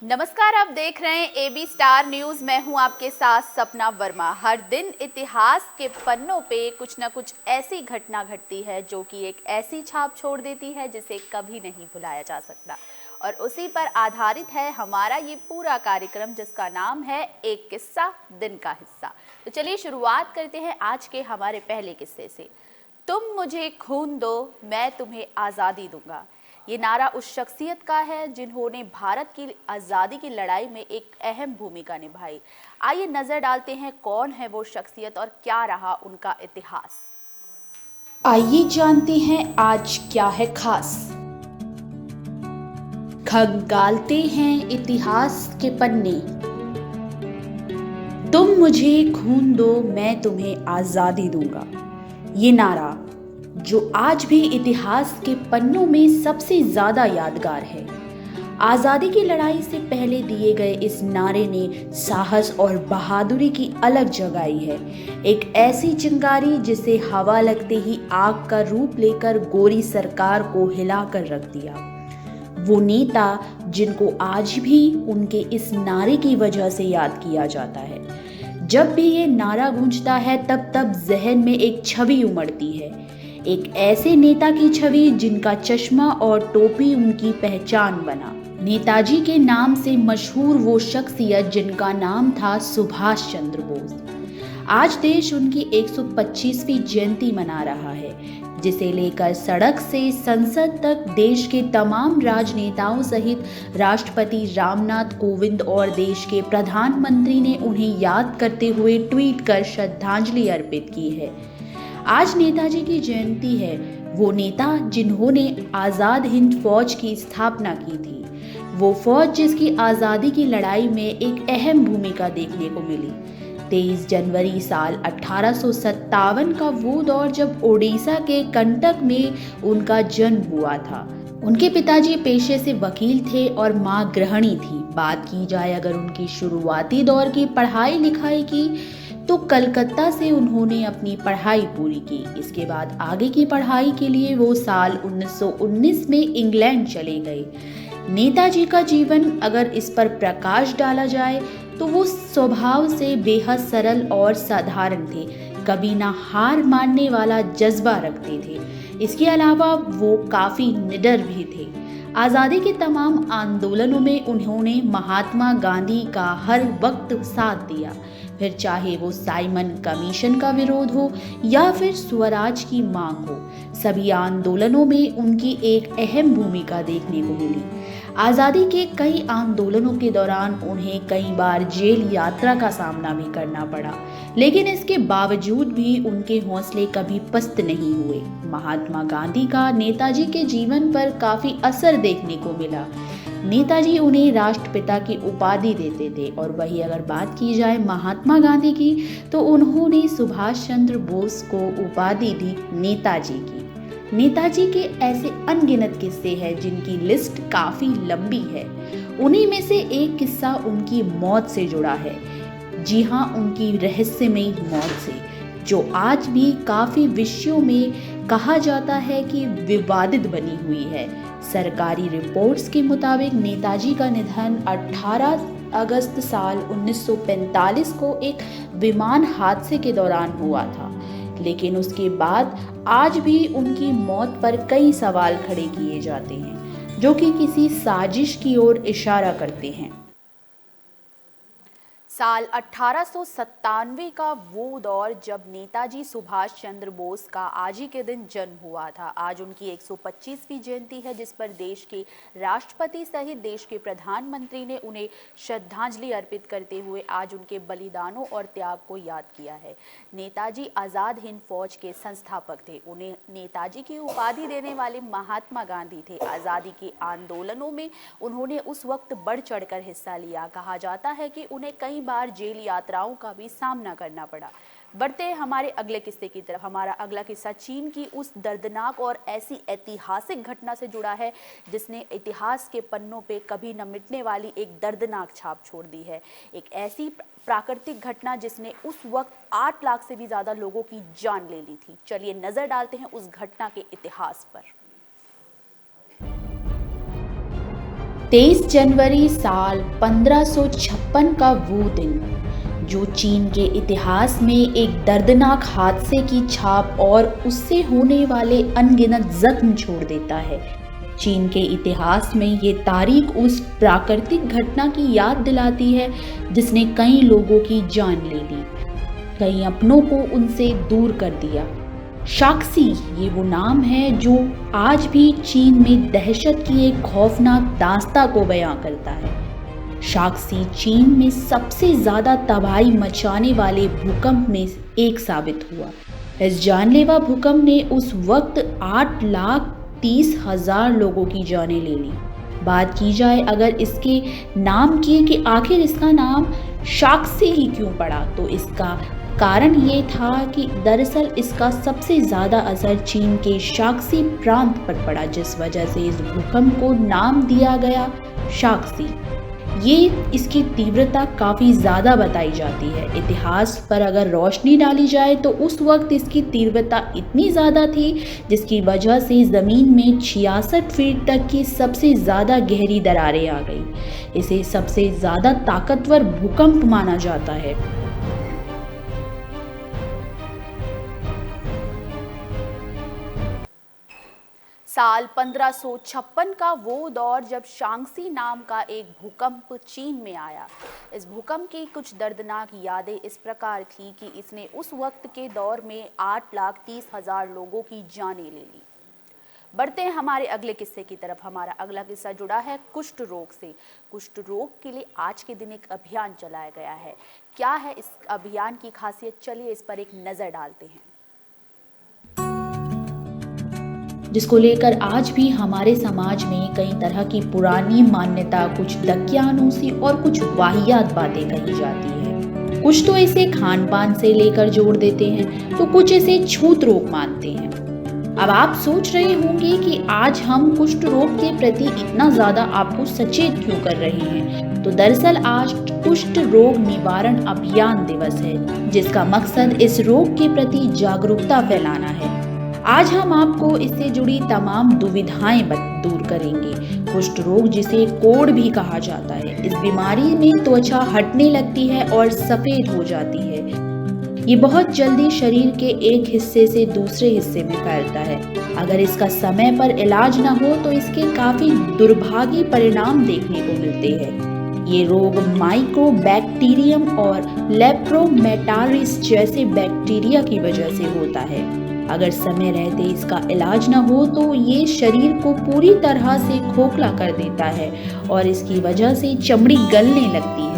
नमस्कार, आप देख रहे हैं एबी स्टार न्यूज। मैं हूं आपके साथ सपना वर्मा। हर दिन इतिहास के पन्नों पे कुछ न कुछ ऐसी घटना घटती है जो कि एक ऐसी छाप छोड़ देती है जिसे कभी नहीं भुलाया जा सकता, और उसी पर आधारित है हमारा ये पूरा कार्यक्रम, जिसका नाम है एक किस्सा दिन का हिस्सा। तो चलिए शुरुआत करते हैं आज के हमारे पहले किस्से से। तुम मुझे खून दो, मैं तुम्हें आज़ादी दूंगा। ये नारा उस शख्सियत का है जिन्होंने भारत की आज़ादी की लड़ाई में एक अहम भूमिका निभाई। आइए नजर डालते हैं कौन है वो शख्सियत और क्या रहा उनका इतिहास। आइए जानते हैं आज क्या है खास। खंगालते हैं इतिहास के पन्ने, तुम मुझे खून दो मैं तुम्हें आज़ादी दूंगा। ये नारा जो आज भी इतिहास के पन्नों में सबसे ज्यादा यादगार है। आज़ादी की लड़ाई से पहले दिए गए इस नारे ने साहस और बहादुरी की अलग जगाई है। एक ऐसी चिंगारी जिसे हवा लगते ही आग का रूप लेकर गोरी सरकार को हिलाकर रख दिया। वो नेता जिनको आज भी उनके इस नारे की वजह से याद किया जाता है। जब भी ये नारा गूंजता है तब तब जहन में एक छवि उमड़ती है, एक ऐसे नेता की छवि जिनका चश्मा और टोपी उनकी पहचान बना। नेताजी के नाम से मशहूर वो शख्सियत जिनका नाम था सुभाष चंद्र बोस। आज देश उनकी 125वीं जयंती मना रहा है, जिसे लेकर सड़क से संसद तक देश के तमाम राजनेताओं सहित राष्ट्रपति रामनाथ कोविंद और देश के प्रधानमंत्री ने उन्हें याद करते हुए ट्वीट कर श्रद्धांजलि अर्पित की है। आज नेताजी की जयंती है। वो नेता जिन्होंने आज़ाद हिंद फौज की स्थापना की थी, वो फौज जिसकी आज़ादी की लड़ाई में एक अहम भूमिका देखने को मिली। 23 जनवरी साल 1857 का वो दौर जब ओडिशा के कंटक में उनका जन्म हुआ था। उनके पिताजी पेशे से वकील थे और माँ गृहिणी थी। बात की जाए अगर उनकी शुरुआती दौर की पढ़ाई लिखाई की, तो कलकत्ता से उन्होंने अपनी पढ़ाई पूरी की। इसके बाद आगे की पढ़ाई के लिए वो साल 1919 में इंग्लैंड चले गए। नेताजी का जीवन अगर इस पर प्रकाश डाला जाए तो वो स्वभाव से बेहद सरल और साधारण थे, कभी ना हार मानने वाला जज्बा रखते थे। इसके अलावा वो काफी निडर भी थे। आज़ादी के तमाम आंदोलनों में उन्होंने महात्मा गांधी का हर वक्त साथ दिया, फिर चाहे वो साइमन कमीशन का विरोध हो या फिर स्वराज की मांग हो। सभी आंदोलनों में उनकी एक अहम भूमिका देखने को मिली। आज़ादी के कई आंदोलनों के दौरान उन्हें कई बार जेल यात्रा का सामना भी करना पड़ा, लेकिन इसके बावजूद भी उनके हौसले कभी पस्त नहीं हुए। महात्मा गांधी का नेताजी के जीवन पर काफी असर देखने को मिला। नेताजी उन्हें राष्ट्रपिता की उपाधि देते थे, और वही अगर बात की जाए महात्मा गांधी की, तो उन्होंने सुभाष चंद्र बोस को उपाधि दी नेताजी की। नेताजी के ऐसे अनगिनत किस्से हैं जिनकी लिस्ट काफी लंबी है। उन्हीं में से एक किस्सा उनकी मौत से जुड़ा है। जी हाँ, उनकी रहस्यमयी मौत से, जो आज भी काफी विषयों में कहा जाता है कि विवादित बनी हुई है। सरकारी रिपोर्ट्स के मुताबिक नेताजी का निधन 18 अगस्त साल 1945 को एक विमान हादसे के दौरान हुआ था, लेकिन उसके बाद आज भी उनकी मौत पर कई सवाल खड़े किए जाते हैं, जो कि किसी साजिश की ओर इशारा करते हैं। साल 1897 का वो दौर जब नेताजी सुभाष चंद्र बोस का आज ही के दिन जन्म हुआ था। आज उनकी 125वीं जयंती है, जिस पर देश के राष्ट्रपति सहित देश के प्रधानमंत्री ने उन्हें श्रद्धांजलि अर्पित करते हुए आज उनके बलिदानों और त्याग को याद किया है। नेताजी आज़ाद हिंद फौज के संस्थापक थे। उन्हें नेताजी की उपाधि देने वाले महात्मा गांधी थे। आज़ादी के आंदोलनों में उन्होंने उस वक्त बढ़ चढ़कर हिस्सा लिया। कहा जाता है कि उन्हें कई बार जेल यात्राओं का भी सामना करना पड़ा। बढ़ते हमारे अगले किस्से की तरफ। हमारा अगला किस्सा चीन की उस दर्दनाक और ऐसी ऐतिहासिक घटना से जुड़ा है जिसने इतिहास के पन्नों पे कभी न मिटने वाली एक दर्दनाक छाप छोड़ दी है। एक ऐसी प्राकृतिक घटना जिसने उस वक्त 8 लाख से भी ज़्यादा लोगों की जान ले ली थी। चलिए नज़र डालते हैं उस घटना के इतिहास पर। 23 जनवरी साल 1556 का वो दिन जो चीन के इतिहास में एक दर्दनाक हादसे की छाप और उससे होने वाले अनगिनत जख्म छोड़ देता है। चीन के इतिहास में ये तारीख उस प्राकृतिक घटना की याद दिलाती है जिसने कई लोगों की जान ले ली, कई अपनों को उनसे दूर कर दिया। शाक्सी ये वो नाम है जो आज भी चीन में दहशत की एक खौफनाक दास्तां को बयां करता है। शाक्सी चीन में सबसे ज्यादा तबाही मचाने वाले भूकंप में एक साबित हुआ। इस जानलेवा भूकंप ने उस वक्त 8,30,000 लोगों की जानें ले ली। बात की जाए अगर इसके नाम की कि आखिर इसका नाम शाक्सी ही क्यों पड़ा, तो इसका कारण ये था कि दरअसल इसका सबसे ज़्यादा असर चीन के शाक्सी प्रांत पर पड़ा, जिस वजह से इस भूकंप को नाम दिया गया शाक्सी। ये इसकी तीव्रता काफ़ी ज़्यादा बताई जाती है। इतिहास पर अगर रोशनी डाली जाए तो उस वक्त इसकी तीव्रता इतनी ज़्यादा थी जिसकी वजह से ज़मीन में 66 फीट तक की सबसे ज़्यादा गहरी दरारें आ गई। इसे सबसे ज़्यादा ताकतवर भूकंप माना जाता है। साल 1556 का वो दौर जब शांक्सी नाम का एक भूकंप चीन में आया। इस भूकंप की कुछ दर्दनाक यादें इस प्रकार थी कि इसने उस वक्त के दौर में 8,30,000 लोगों की जानें ले ली। बढ़ते हैं हमारे अगले किस्से की तरफ। हमारा अगला किस्सा जुड़ा है कुष्ठ रोग से। कुष्ठ रोग के लिए आज के दिन एक अभियान चलाया गया है। क्या है इस अभियान की खासियत, चलिए इस पर एक नजर डालते हैं। जिसको लेकर आज भी हमारे समाज में कई तरह की पुरानी मान्यता, कुछ दकियानूसी और कुछ वाहियात बातें कही जाती है। कुछ तो इसे खान पान से लेकर जोड़ देते हैं, तो कुछ इसे छूत रोग मानते हैं। अब आप सोच रहे होंगे कि आज हम कुष्ठ रोग के प्रति इतना ज्यादा आपको सचेत क्यों कर रहे हैं। तो दरअसल आज कुष्ठ रोग निवारण अभियान दिवस है, जिसका मकसद इस रोग के प्रति जागरूकता फैलाना है। आज हम आपको इससे जुड़ी तमाम दुविधाएं दूर करेंगे। कुष्ठ रोग, जिसे कोढ़ भी कहा जाता है, इस बीमारी में त्वचा हटने लगती है और सफेद हो जाती है। ये बहुत जल्दी शरीर के एक हिस्से से दूसरे हिस्से में फैलता है। अगर इसका समय पर इलाज न हो तो इसके काफी दुर्भागी परिणाम देखने को मिलते हैं। ये रोग माइकोबैक्टीरियम और लेप्रोमेटारिस जैसे बैक्टीरिया की वजह से होता है। अगर समय रहते इसका इलाज न हो तो ये शरीर को पूरी तरह से खोखला कर देता है और इसकी वजह से चमड़ी गलने लगती है।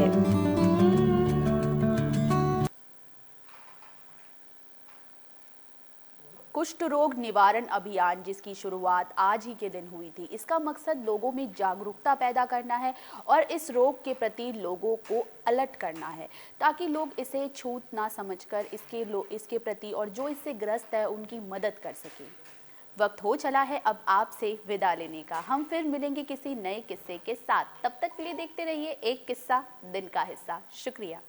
कुष्ठ रोग निवारण अभियान, जिसकी शुरुआत आज ही के दिन हुई थी, इसका मकसद लोगों में जागरूकता पैदा करना है और इस रोग के प्रति लोगों को अलर्ट करना है, ताकि लोग इसे छूत ना समझकर इसके प्रति और जो इससे ग्रस्त है उनकी मदद कर सकें। वक्त हो चला है अब आपसे विदा लेने का। हम फिर मिलेंगे किसी नए किस्से के साथ। तब तक के लिए देखते रहिए एक किस्सा दिन का हिस्सा। शुक्रिया।